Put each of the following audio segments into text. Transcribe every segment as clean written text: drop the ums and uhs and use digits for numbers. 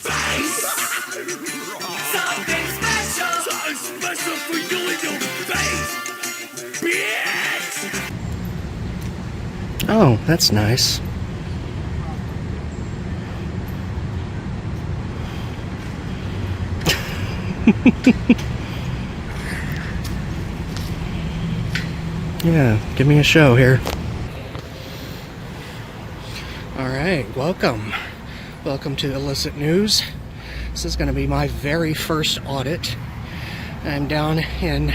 face. Something special. Something special for you in your face, bitch. Oh, that's nice. Yeah, give me a show here. Alright, welcome. Welcome to Illicit News. This is going to be my very first audit. I'm down in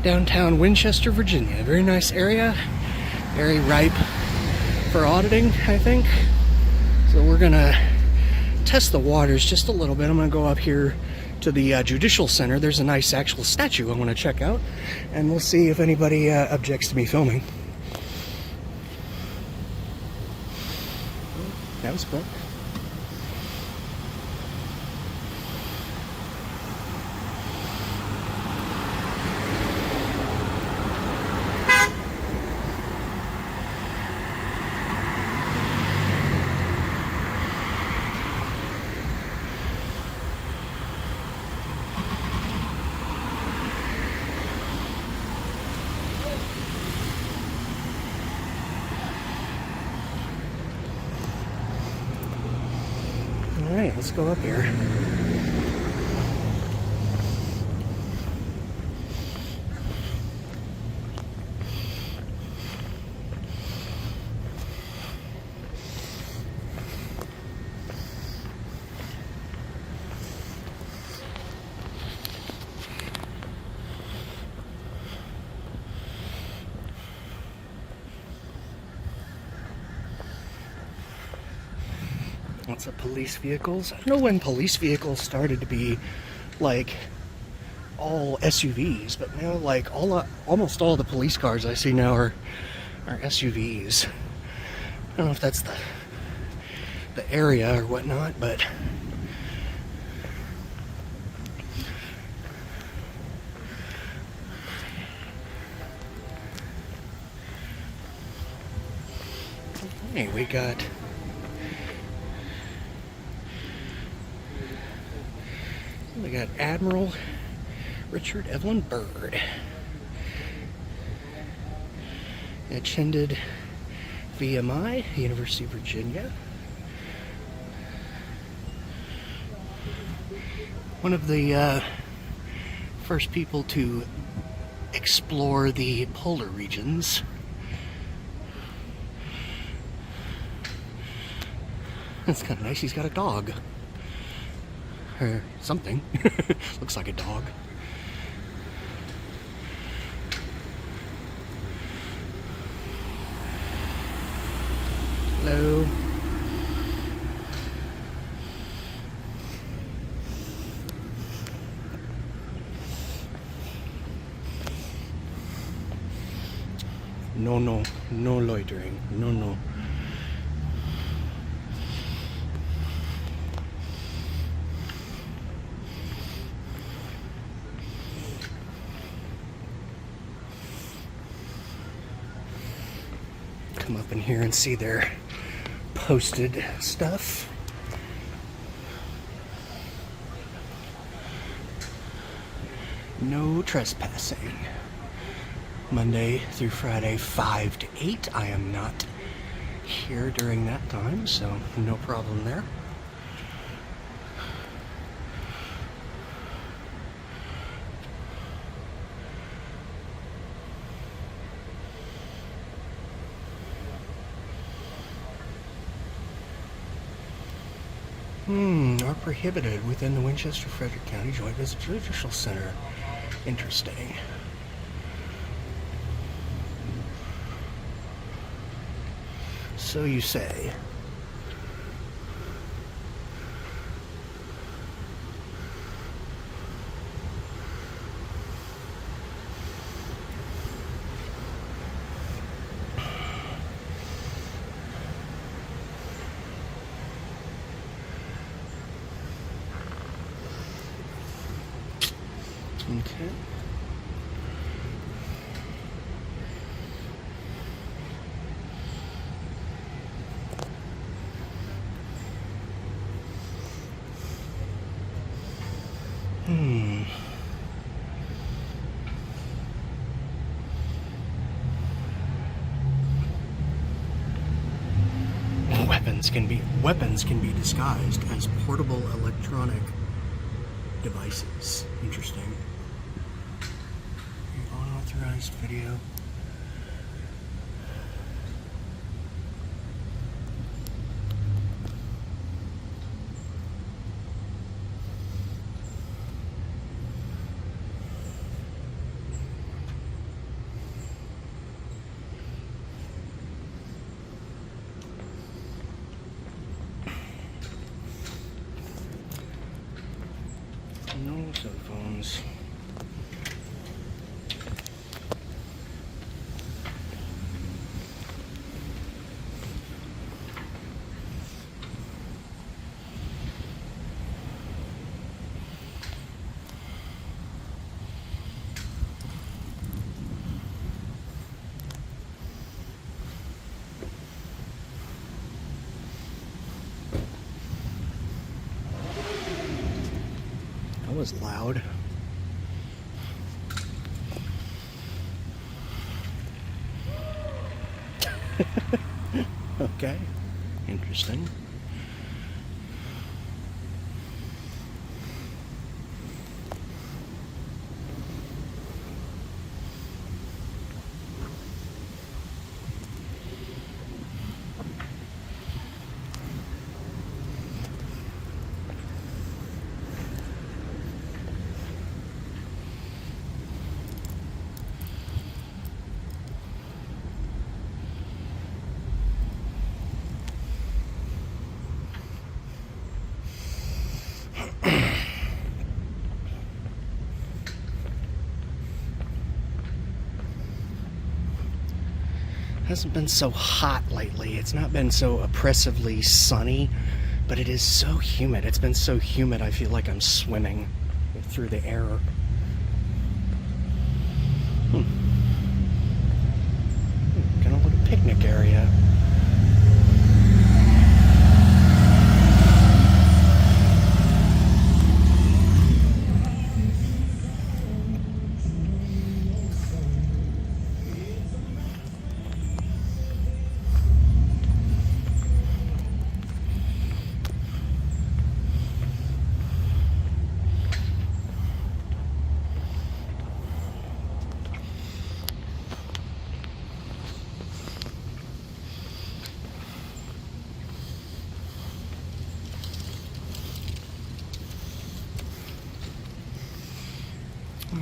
downtown Winchester, Virginia. Very nice area. Very ripe for auditing, I think. So we're going to test the waters just a little bit. I'm going to go up here to the Judicial Center. There's a nice actual statue I want to check out, and we'll see if anybody objects to me filming. That was quick. Alright, let's go up here. Lots of police vehicles. I don't know when police vehicles started to be like all SUVs, but now like almost all the police cars I see now are SUVs. I don't know if that's the area or whatnot, but hey, we got Admiral Richard Evelyn Byrd. Attended VMI, University of Virginia. One of the first people to explore the polar regions. That's kind of nice. He's got a dog. Or something. Looks like a dog. Hello. No loitering. No. Come up in here and see their posted stuff. No trespassing. Monday through Friday, 5 to 8. I am not here during that time, so no problem there. Are prohibited within the Winchester-Frederick County Joint Judicial Center. Interesting. So you say. Okay. Weapons can be disguised as portable electronic devices. Interesting. Unauthorized video. No cell phones. That was loud. Okay, interesting. Hasn't been so hot lately. It's not been so oppressively sunny, but it is so humid. It's been so humid I feel like I'm swimming through the air. Got a little picnic area.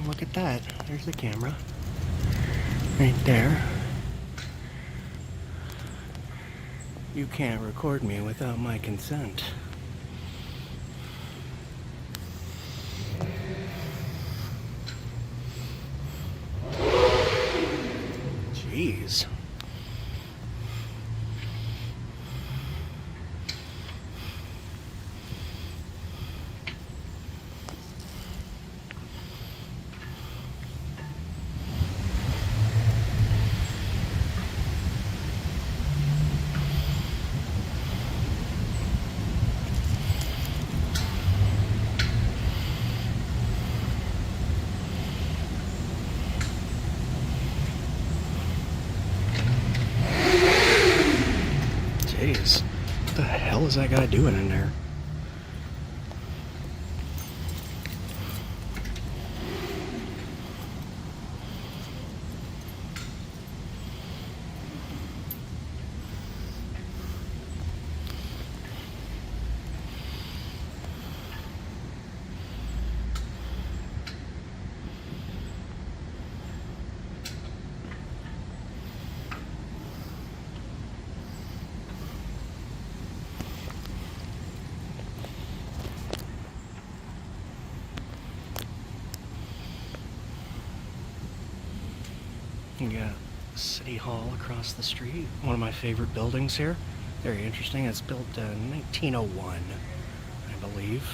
Look at that. There's the camera. Right there. You can't record me without my consent. Jeez. Jeez, what the hell is that guy doing in there? You got City Hall across the street, one of my favorite buildings here. Very interesting. It's built in 1901, I believe.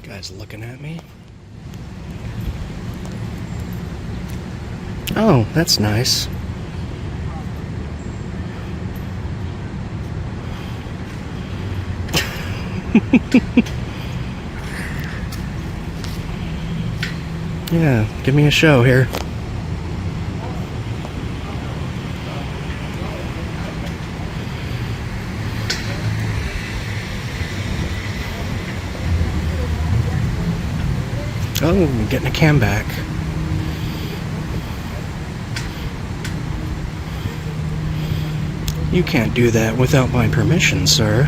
Guy's looking at me. Oh, that's nice. Yeah, give me a show here. Oh, I'm getting a cam back. You can't do that without my permission, sir.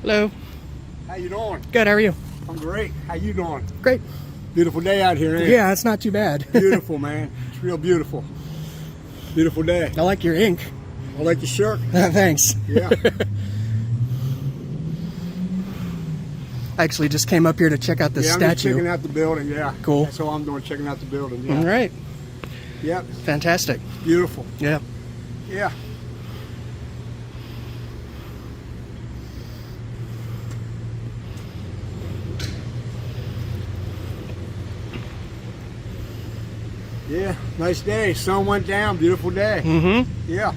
Hello. How you doing? Good, how are you? I'm great. How you doing? Great. Beautiful day out here, ain't it? Yeah, it's not too bad. Beautiful, man. It's real beautiful. Beautiful day. I like your ink. I like your shirt. Thanks. Yeah. I actually just came up here to check out this I'm just statue. checking out the building, yeah. Cool. That's all I'm doing, checking out the building, yeah. All right. Yep. Fantastic. Beautiful. Yeah. Yeah. Yeah, nice day. Sun went down. Beautiful day. Mm-hmm. Yeah.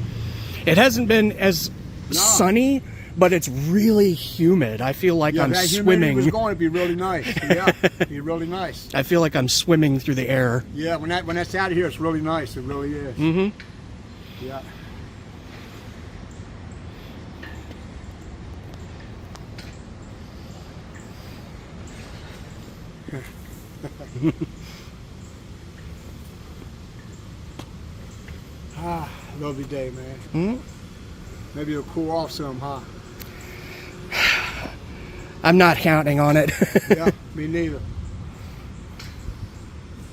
It hasn't been as No. sunny, but it's really humid. I feel like Yeah, I'm that humidity swimming. was going to be really nice. Yeah, be really nice. I feel like I'm swimming through the air. Yeah, when that's out of here, it's really nice. It really is. Mm-hmm. Yeah. Lovely day, man. Hmm? Maybe it'll cool off some, huh? I'm not counting on it. Yeah, me neither.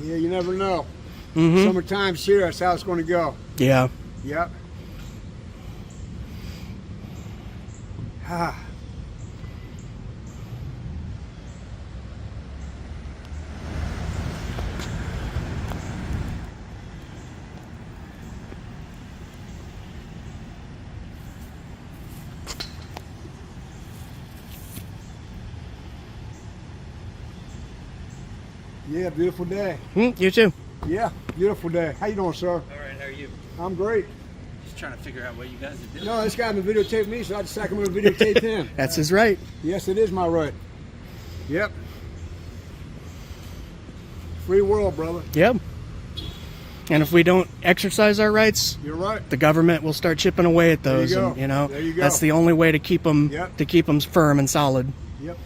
Yeah, you never know. Mm-hmm. Summertime's here. That's how it's going to go. Yeah. Yep. Ah. Yeah, beautiful day. You too. Yeah, beautiful day. How you doing, sir? All right, how are you? I'm great. Just trying to figure out what you guys are doing. No, this guy been videotaping me, so I decided I'm going to videotape him. That's his right. Yes, it is my right. Yep. Free world, brother. Yep. And if we don't exercise our rights, You're right. the government will start chipping away at those. There you go. And, you know, There you go. that's the only way to keep them Yep. firm and solid. Yep.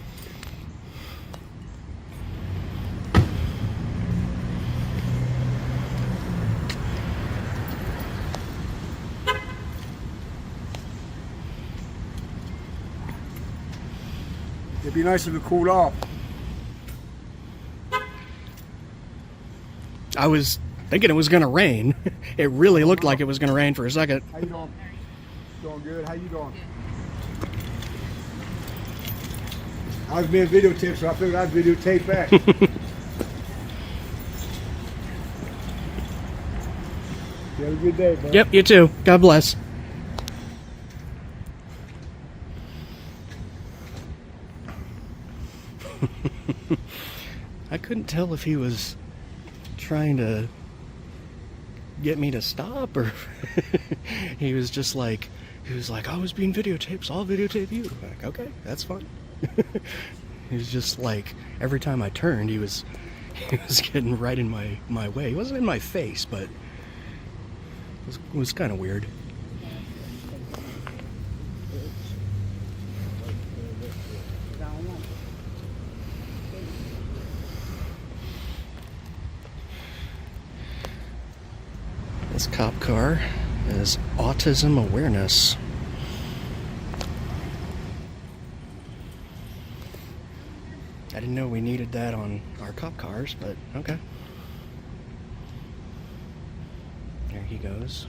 It'd be nice if it cooled off. I was thinking it was going to rain. It really looked like it was going to rain for a second. How you doing? Doing good. How you doing? I was being videotaped, so I figured I'd videotape back. You have a good day, bro. Yep, you too. God bless. I couldn't tell if he was trying to get me to stop or he was just like, I was being videotaped, so I'll videotape you. I'm like, okay, that's fine. He was just like, every time I turned, he was getting right in my way. He wasn't in my face, but it was kind of weird. This cop car is autism awareness. I didn't know we needed that on our cop cars, but okay. There he goes.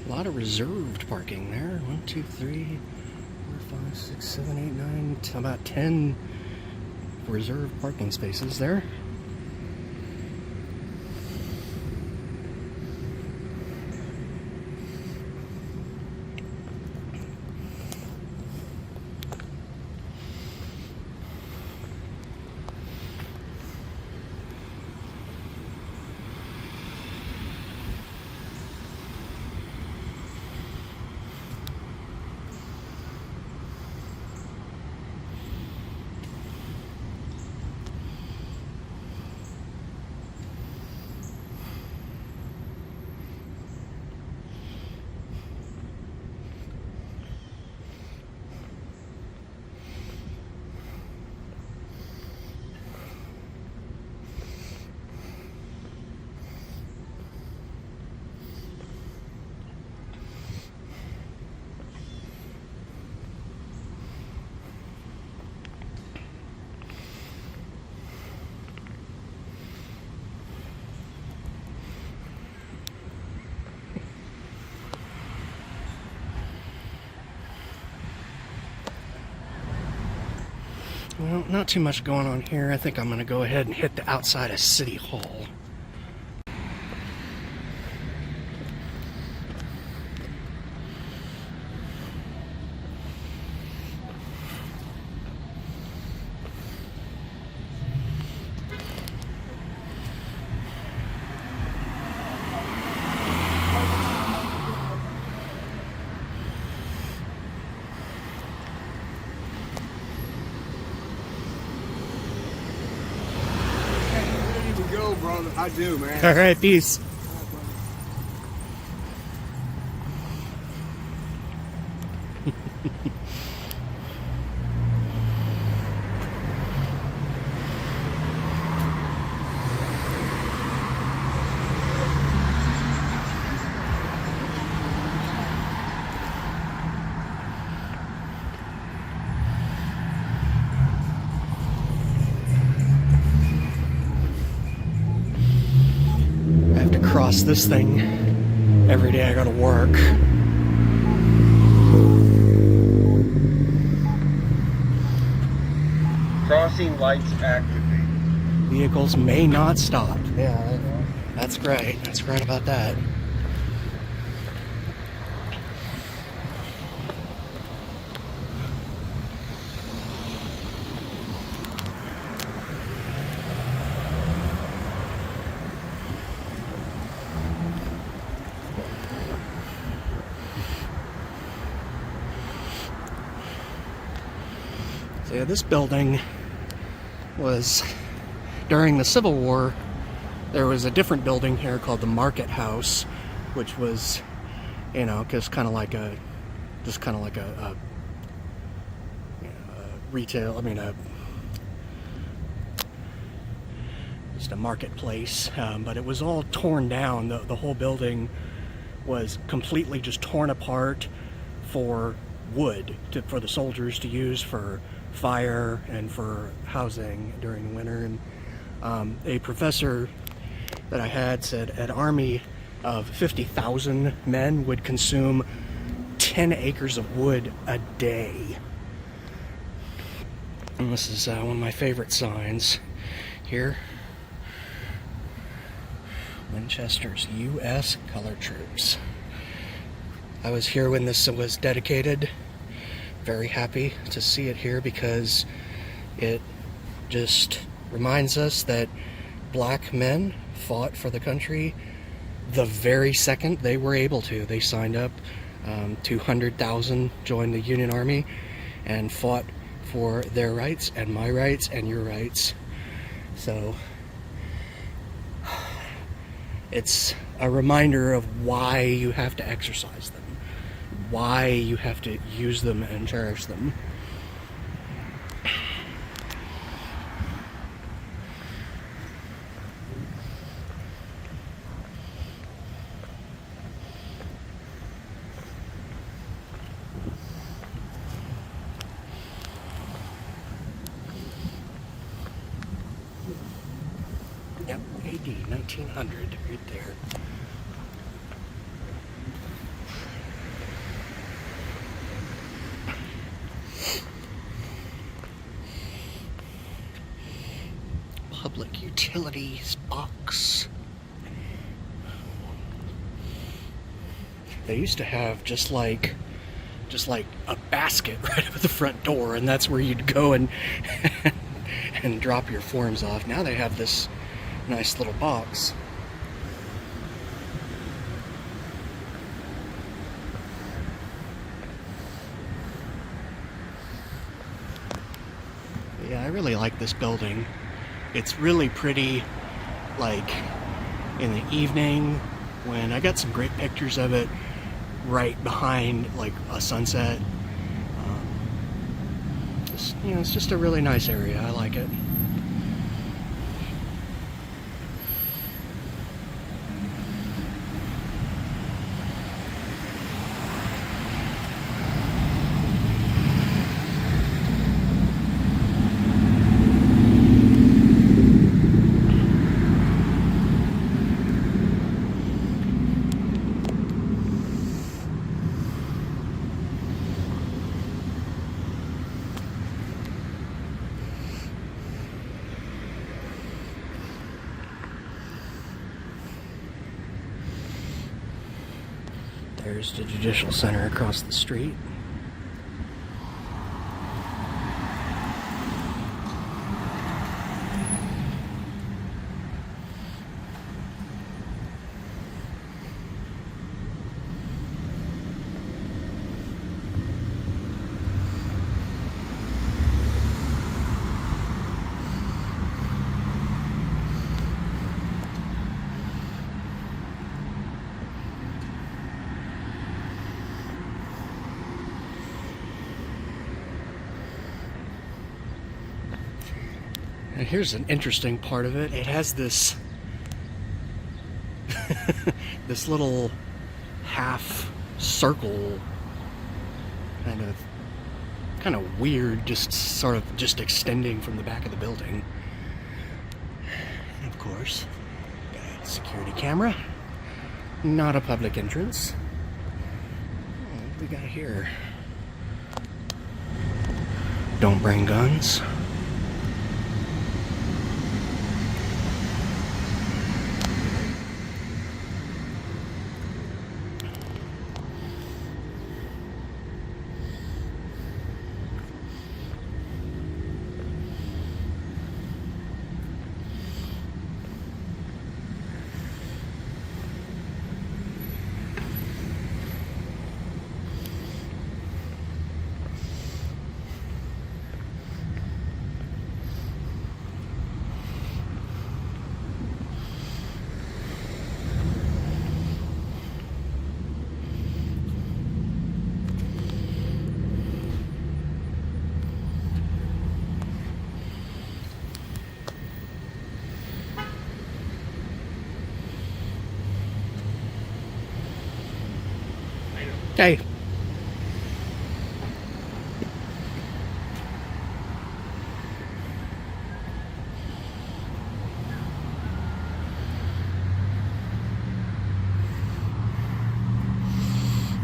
A lot of reserved parking there. 1, 2, 3, 4, 5, 6, 7, 8, 9, about 10 reserved parking spaces there. Well, not too much going on here. I think I'm going to go ahead and hit the outside of City Hall. Go, brother. I do, man. All right, peace. Cross this thing every day I go to work. Crossing lights activate. Vehicles may not stop. Yeah, that's great. That's great about that. So yeah, this building was, during the Civil War, there was a different building here called the Market House, which was, you know, just kind of like a retail, just a marketplace, but it was all torn down. The whole building was completely just torn apart for wood, for the soldiers to use for fire and for housing during the winter. And a professor that I had said an army of 50,000 men would consume 10 acres of wood a day. And this is one of my favorite signs here. Winchester's U.S. Colored Troops. I was here when this was dedicated. Very happy to see it here because it just reminds us that black men fought for the country the very second they were able to. They signed up, 200,000 joined the Union Army and fought for their rights and my rights and your rights. So it's a reminder of why you have to exercise them, why you have to use them and cherish them. Yep, AD 1900 right there. Public utilities box. They used to have just like a basket right up at the front door, and that's where you'd go and and drop your forms off. Now they have this nice little box. Yeah, I really like this building. It's really pretty, like in the evening when I got some great pictures of it right behind like a sunset. It's just a really nice area. I like it. There's the Judicial Center across the street. And here's an interesting part of it. It has this this little half circle kind of weird, just sort of just extending from the back of the building. And of course, got a security camera. Not a public entrance. What do we got here? Don't bring guns. Hey.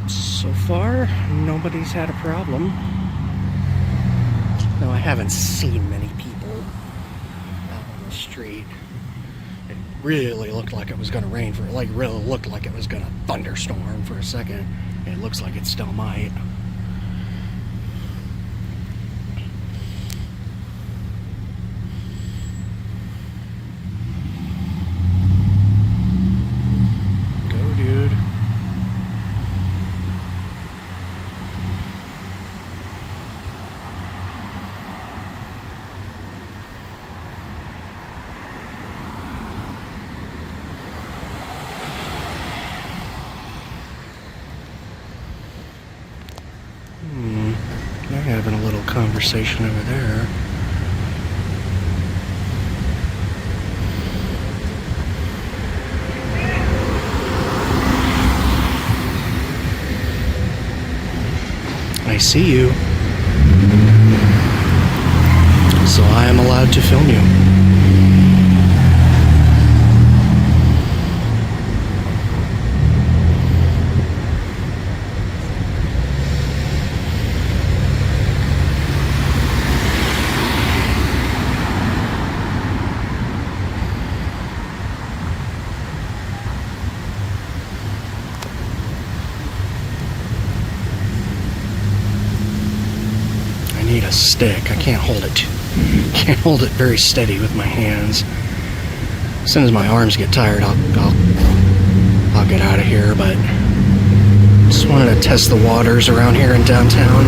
So far, nobody's had a problem. No, I haven't seen many people out on the street. It really looked like it was going to rain really looked like it was going to thunderstorm for a second. It looks like it still might. Go, dude. They're having a little conversation over there. I see you. So I am allowed to film you. a stick. I can't hold it. Can't hold it very steady with my hands. As soon as my arms get tired, I'll get out of here. But just wanted to test the waters around here in downtown.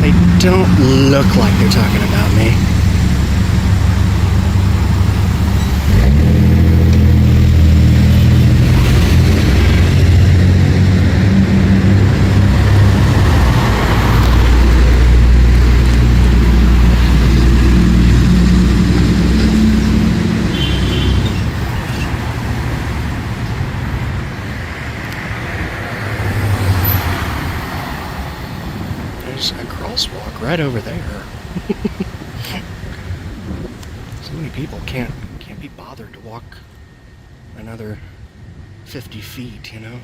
They don't look like they're talking about me. There's a crosswalk right over there. So many people can't be bothered to walk another 50 feet, you know?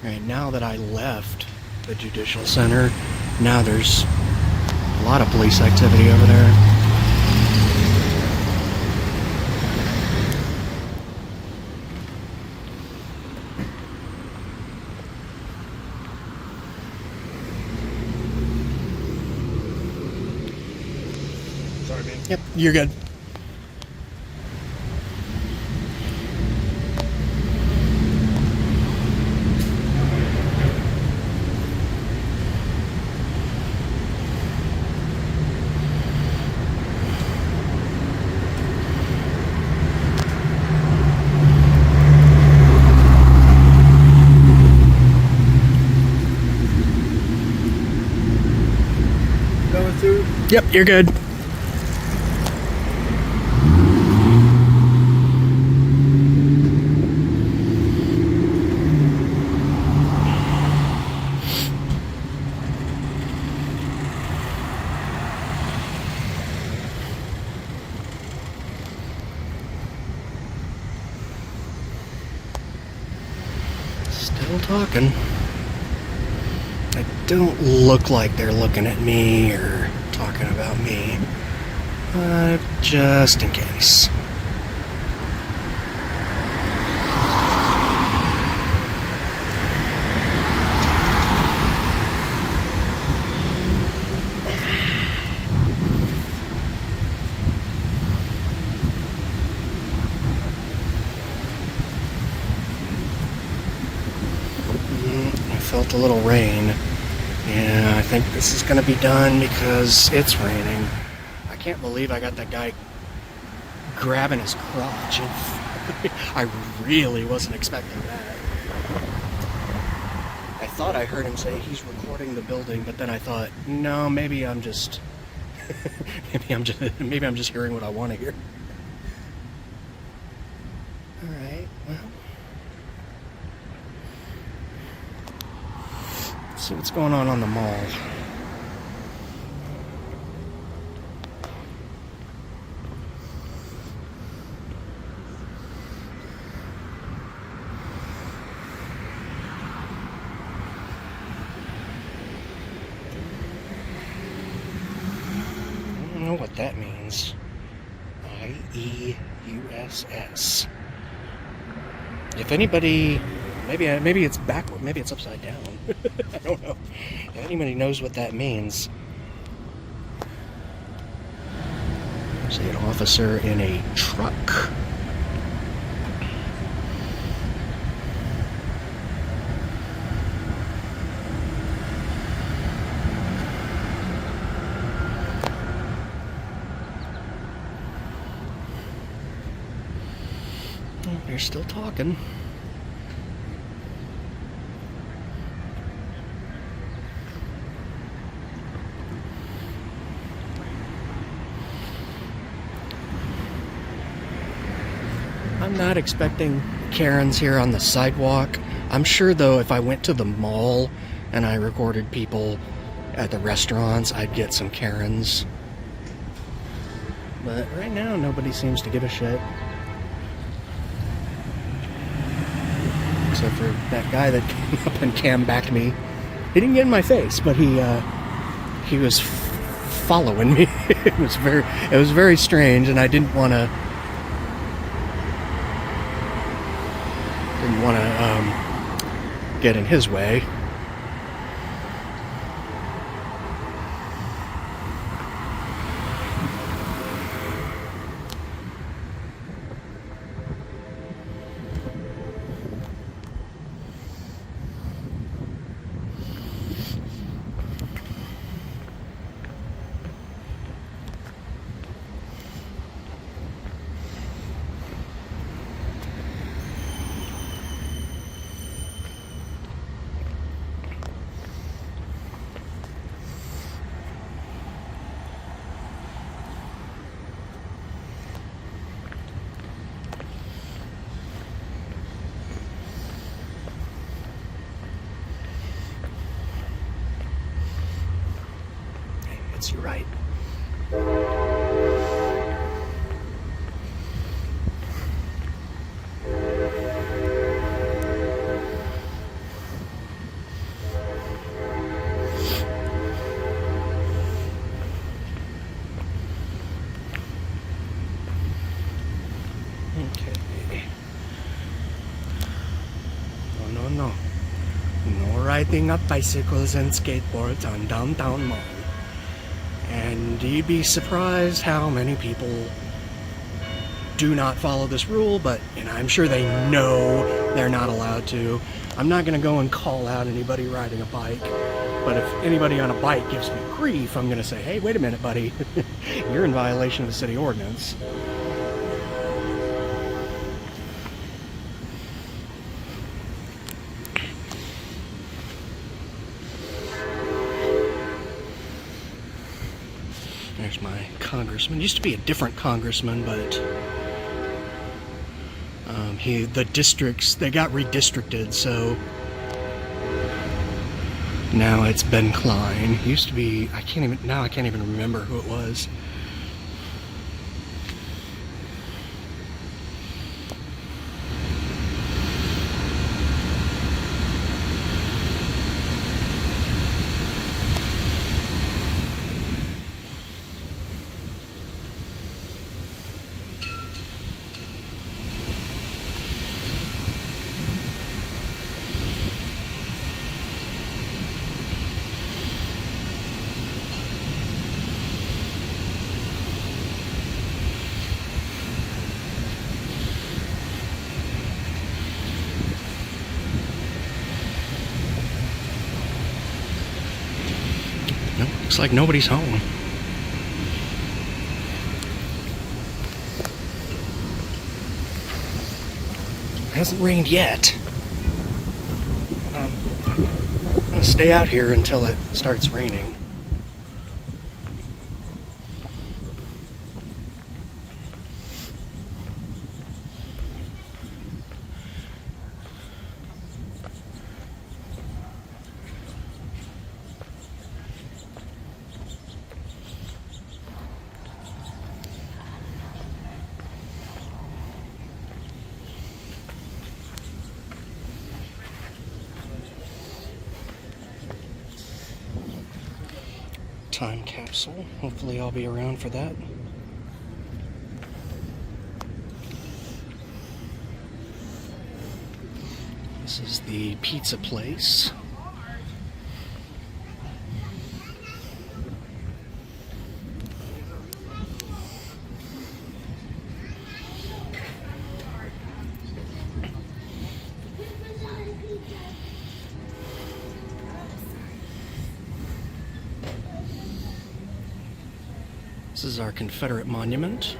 Right, now that I left the Judicial Center, now there's a lot of police activity over there. Sorry, man. Yep, you're good. Going through? Yep, you're good. Still talking. I don't look like they're looking at me or talking about me. Just in case. I felt a little rain. Yeah, I think this is gonna be done because it's raining. I can't believe I got that guy grabbing his crotch. I really wasn't expecting that. I thought I heard him say he's recording the building, but then I thought, no, maybe I'm just maybe I'm just hearing what I want to hear. All right, well. See what's going on the mall. I don't know what that means. IEUSS. If anybody, maybe it's backward, maybe it's upside down. I don't know. If anybody knows what that means, say an officer in a truck. They're still talking. I'm not expecting Karens here on the sidewalk. I'm sure, though, if I went to the mall and I recorded people at the restaurants, I'd get some Karens. But right now, nobody seems to give a shit. Except for that guy that came up and cam-backed me. He didn't get in my face, but he was following me. It was very strange, and I didn't want to get in his way. You're right. Okay. No. No riding up bicycles and skateboards on downtown mall. And you'd be surprised how many people do not follow this rule, but I'm sure they know they're not allowed to. I'm not going to go and call out anybody riding a bike, but if anybody on a bike gives me grief, I'm going to say, hey, wait a minute, buddy. You're in violation of the city ordinance. There's my congressman. Used to be a different congressman, but the districts, they got redistricted, so now it's Ben Klein. Used to be, I can't even remember who it was. Looks like nobody's home. It hasn't rained yet. I'm gonna stay out here until it starts raining. Time capsule. Hopefully I'll be around for that. This is the pizza place. This is our Confederate monument.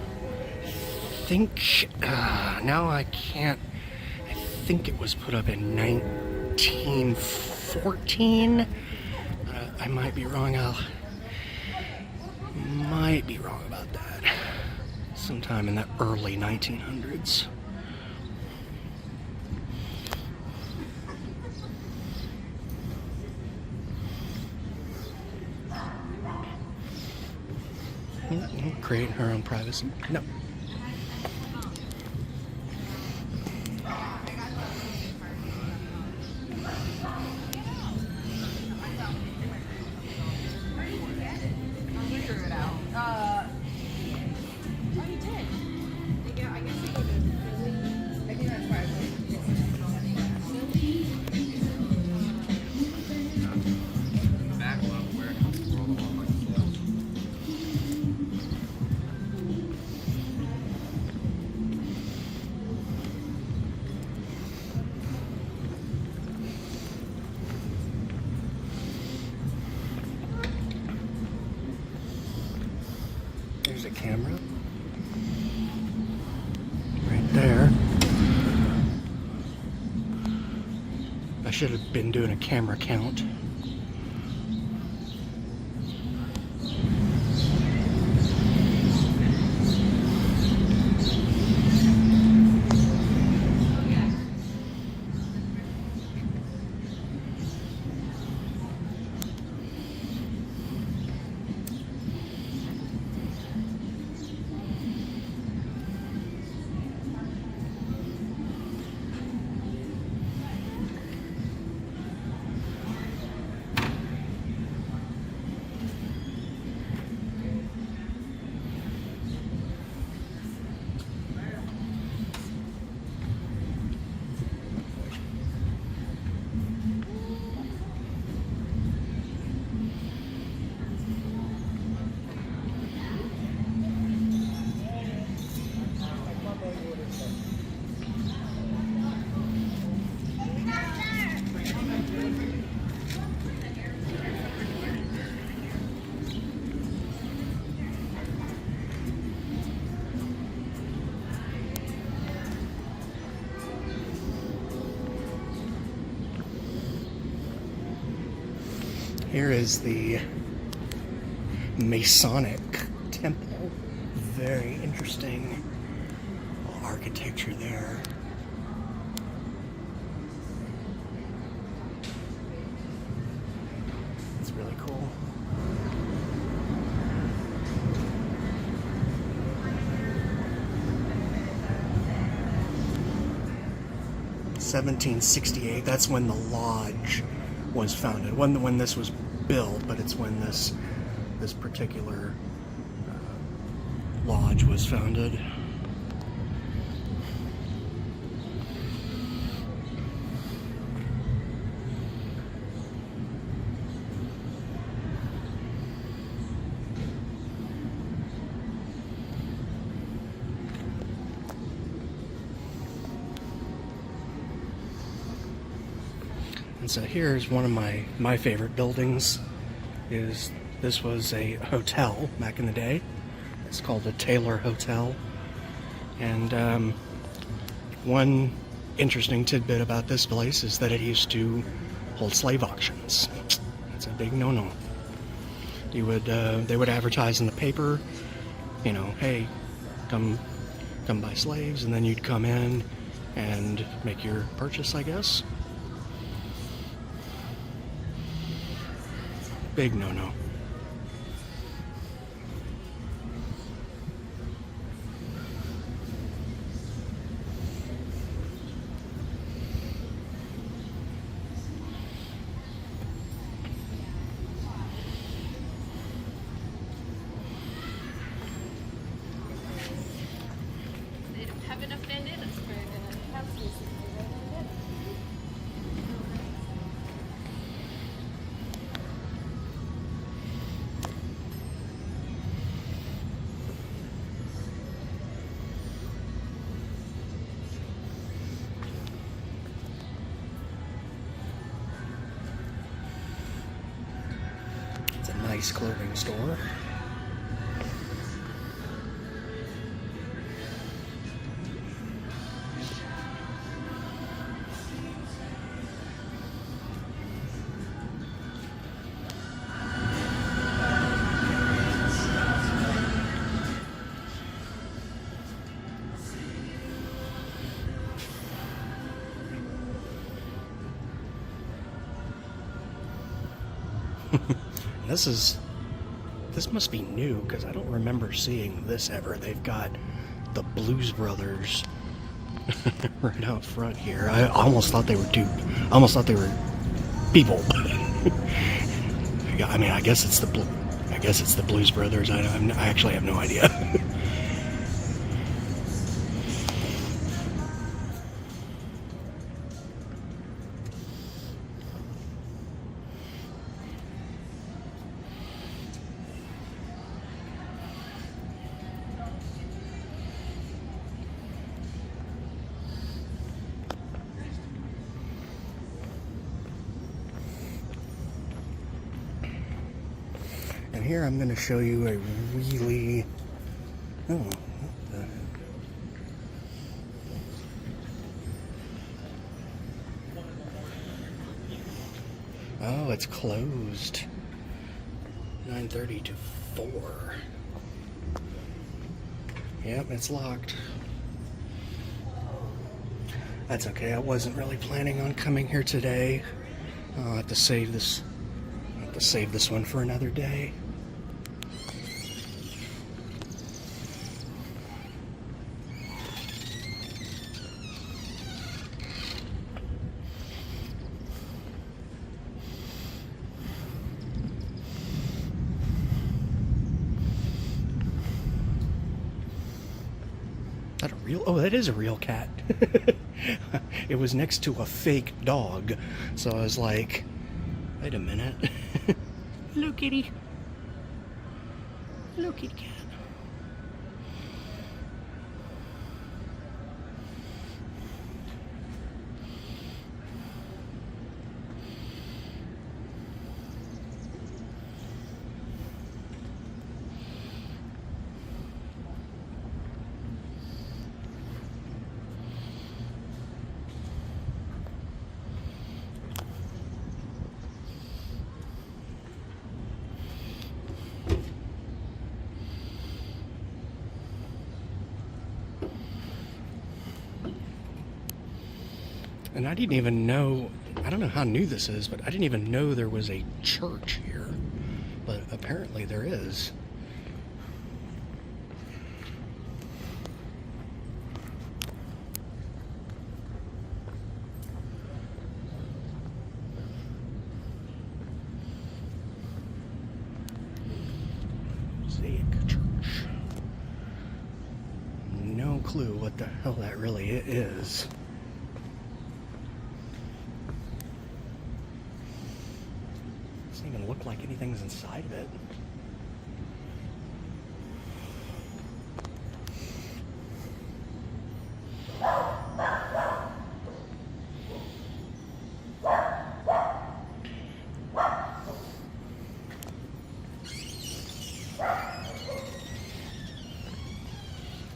I think, now I can't, I think it was put up in 1914. I might be wrong, might be wrong about that. Sometime in the early 1900s. creating her own privacy. No. There's a camera right there. I should have been doing a camera count. Here is the Masonic temple. Very interesting architecture there. It's really cool. (1768). That's when the lodge was founded. When this was built, but it's when this particular lodge was founded. And so here's one of my favorite buildings. This was a hotel back in the day. It's called the Taylor Hotel. And one interesting tidbit about this place is that it used to hold slave auctions. It's a big no-no. They would advertise in the paper, you know, hey, come buy slaves, and then you'd come in and make your purchase, I guess. Big no-no. Haven't offended us for the house music. It's a nice clothing store. This must be new because I don't remember seeing this ever. They've got the Blues Brothers right out front here. I almost thought they were people. I mean, I guess it's the Blues Brothers. I actually have no idea. And here I'm going to show you a really... Oh, it's closed. 9:30 to 4. Yep, it's locked. That's okay. I wasn't really planning on coming here today. I'll have to save this. I'll have to save this one for another day. That a real? Oh, that is a real cat. It was next to a fake dog, so I was like, wait a minute. Hello, kitty. Hello, kitty cat. And I didn't even know, I don't know how new this is, but I didn't even know there was a church here. But apparently there is. Mosaic Church. No clue what the hell that really is. Doesn't even look like anything's inside of it.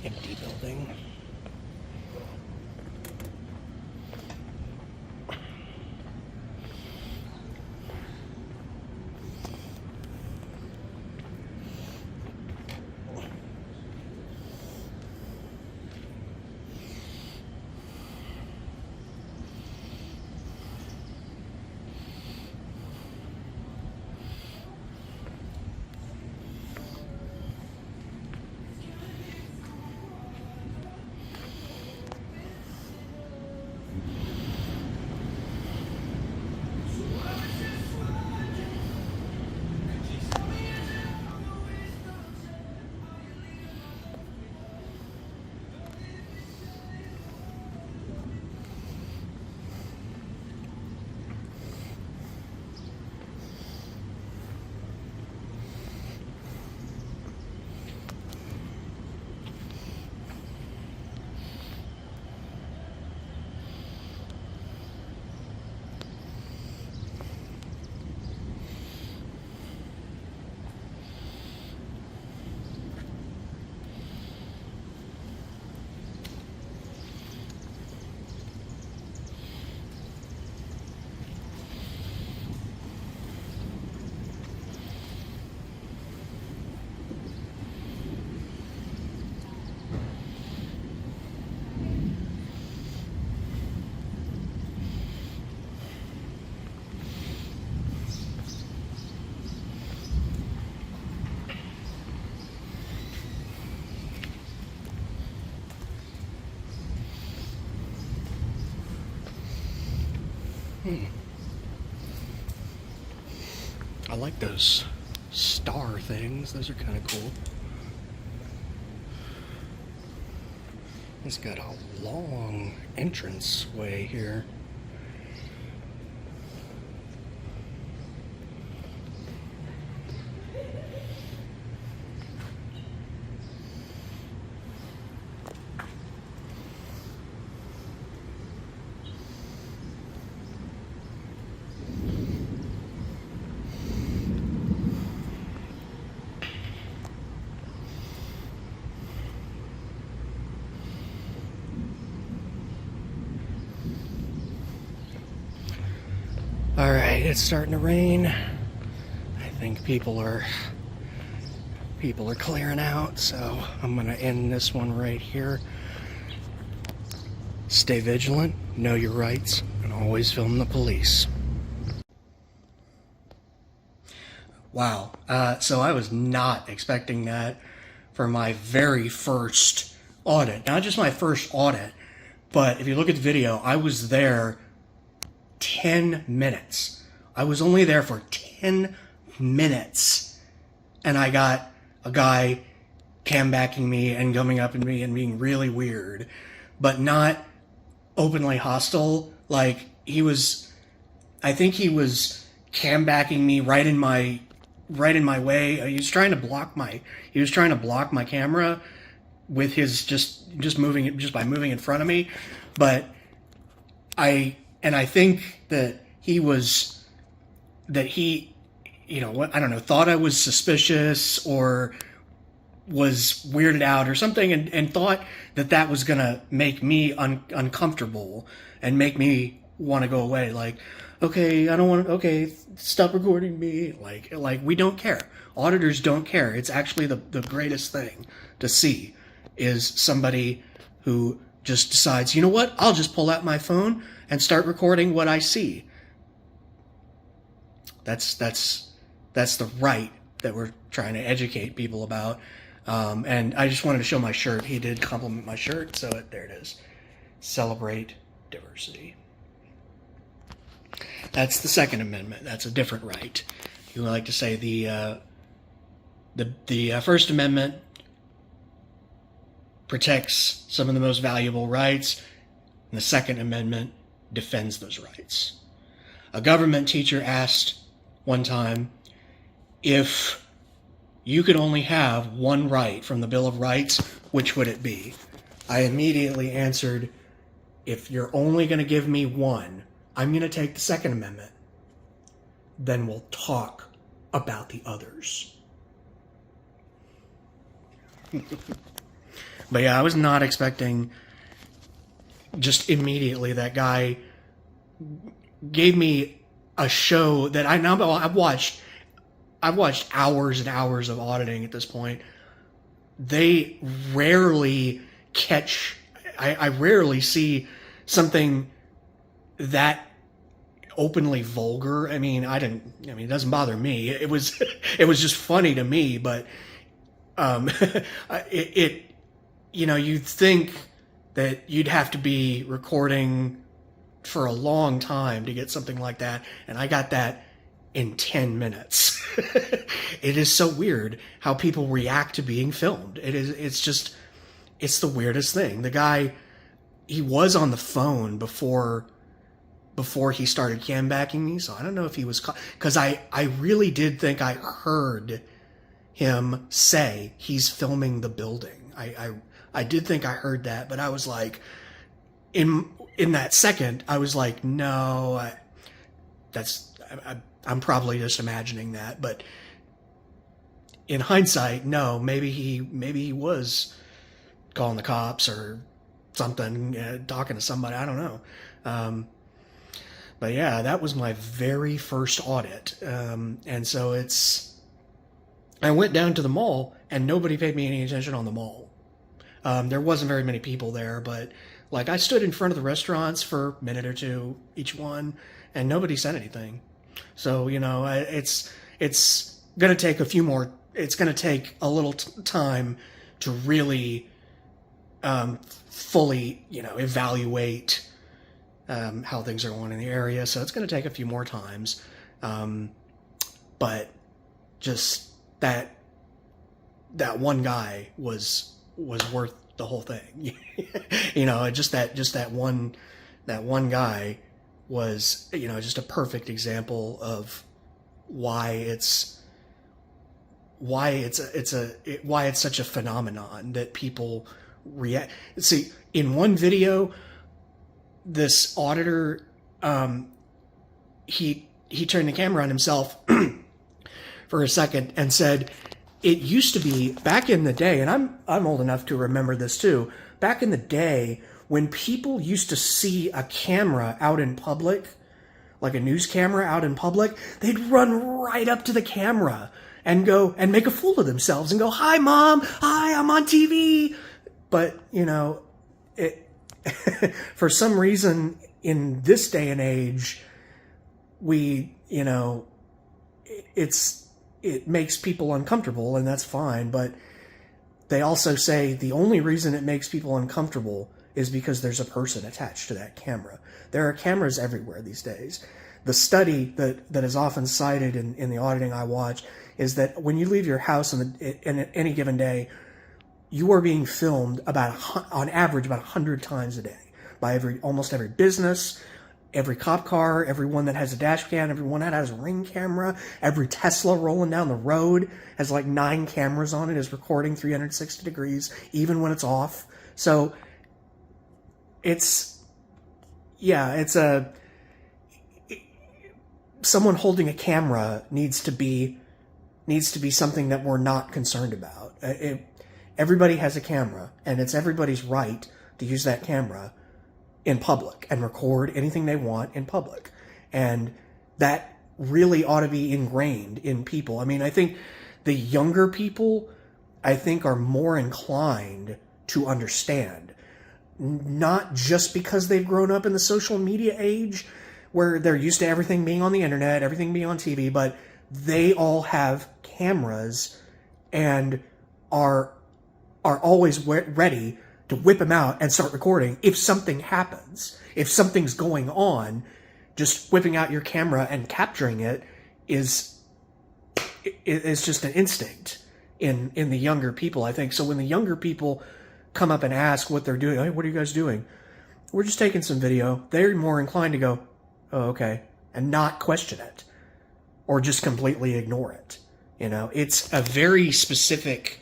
Empty building. I like those star things. Those are kind of cool. It's got a long entrance way here. All right, it's starting to rain. I think people are clearing out, so I'm gonna end this one right here. Stay vigilant, know your rights, and always film the police. Wow, so I was not expecting that for my very first audit. Not just my first audit, but if you look at the video, I was there 10 minutes. I was only there for 10 minutes. And I got a guy cam backing me and coming up at me and being really weird, but not openly hostile. Like, I think he was cam backing me right in my way. He was trying to block my camera with his just by moving in front of me. But I think that he, you know what, I don't know, thought I was suspicious or was weirded out or something, and thought that was gonna make me uncomfortable and make me want to go away. Like, okay, I don't want to, okay, stop recording me. Like we don't care. Auditors don't care. It's actually the greatest thing to see is somebody who just decides, you know what, I'll just pull out my phone and start recording what I see. That's the right that we're trying to educate people about. And I just wanted to show my shirt. He did compliment my shirt, so there it is. Celebrate diversity. That's the Second Amendment. That's a different right. You would like to say the First Amendment protects some of the most valuable rights, and the Second Amendment defends those rights. A government teacher asked one time, if you could only have one right from the Bill of Rights, which would it be? I immediately answered, if you're only going to give me one, I'm going to take the Second Amendment. Then we'll talk about the others. But yeah, I was not expecting just immediately that guy gave me a show that I've watched hours and hours of auditing at this point. They rarely catch, I rarely see something that openly vulgar. I mean, it doesn't bother me. It was just funny to me, but you'd think that you'd have to be recording for a long time to get something like that, and I got that in 10 minutes. It is so weird how people react to being filmed. It's the weirdest thing. The guy, he was on the phone before he started cam backing me, so I don't know if he was, because I really did think I heard him say he's filming the building. I did think I heard that, but I was like, in that second, I was like, no, I'm probably just imagining that. But in hindsight, no, maybe he was calling the cops or something, talking to somebody. I don't know. But yeah, that was my very first audit. And so I went down to the mall and nobody paid me any attention on the mall. There wasn't very many people there, but like I stood in front of the restaurants for a minute or two each one and nobody said anything. So, it's going to take it's going to take a little time to really fully, evaluate how things are going in the area. So it's going to take a few more times. But just that one guy was worth the whole thing. You know, just that one guy was, you know, just a perfect example of why it's such a phenomenon that people react. See, in one video, this auditor, he turned the camera on himself for a second and said, it used to be back in the day, and I'm old enough to remember this too, back in the day when people used to see a camera out in public, like a news camera out in public, they'd run right up to the camera and go and make a fool of themselves and go, "Hi, Mom. Hi, I'm on TV." But, you know, for some reason in this day and age, it makes people uncomfortable, and that's fine. But they also say the only reason it makes people uncomfortable is because there's a person attached to that camera. There are cameras everywhere these days. The study that is often cited in the auditing I watch is that when you leave your house in any given day, you are being filmed on average about 100 times a day by almost every business, every cop car, everyone that has a dash cam, everyone that has a Ring camera, every Tesla rolling down the road has like 9 cameras on it, is recording 360 degrees, even when it's off. So someone holding a camera needs to be something that we're not concerned about. Everybody has a camera, and it's everybody's right to use that camera in public and record anything they want in public. And that really ought to be ingrained in people. I mean, I think the younger people, are more inclined to understand. Not just because they've grown up in the social media age where they're used to everything being on the internet, everything being on TV, but they all have cameras and are always ready to whip them out and start recording if something happens. If something's going on, just whipping out your camera and capturing it is just an instinct in the younger people, I think. So when the younger people come up and ask what they're doing, "Hey, what are you guys doing?" "We're just taking some video," they're more inclined to go, "Oh, okay," and not question it or just completely ignore it. You know, it's a very specific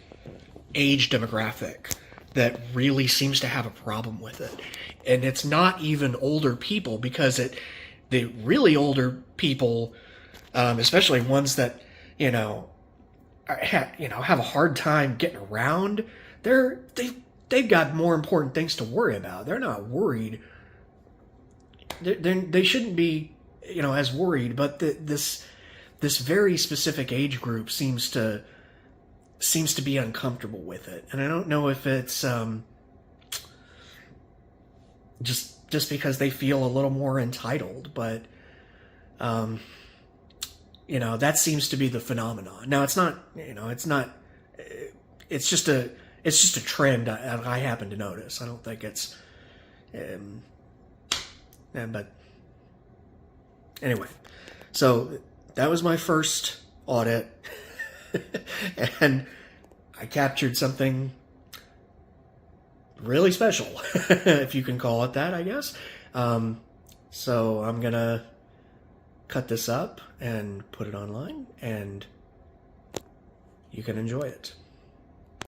age demographic that really seems to have a problem with it. And it's not even older people, because the really older people, especially ones that, have a hard time getting around, they've got more important things to worry about. They're not worried. They shouldn't be, as worried, but this very specific age group seems to be uncomfortable with it. And I don't know if it's just because they feel a little more entitled, but that seems to be the phenomenon. Now it's not, it's just a trend I happen to notice. I don't think it's but anyway, so that was my first audit. And I captured something really special, if you can call it that, I guess. So I'm gonna cut this up and put it online, and you can enjoy it.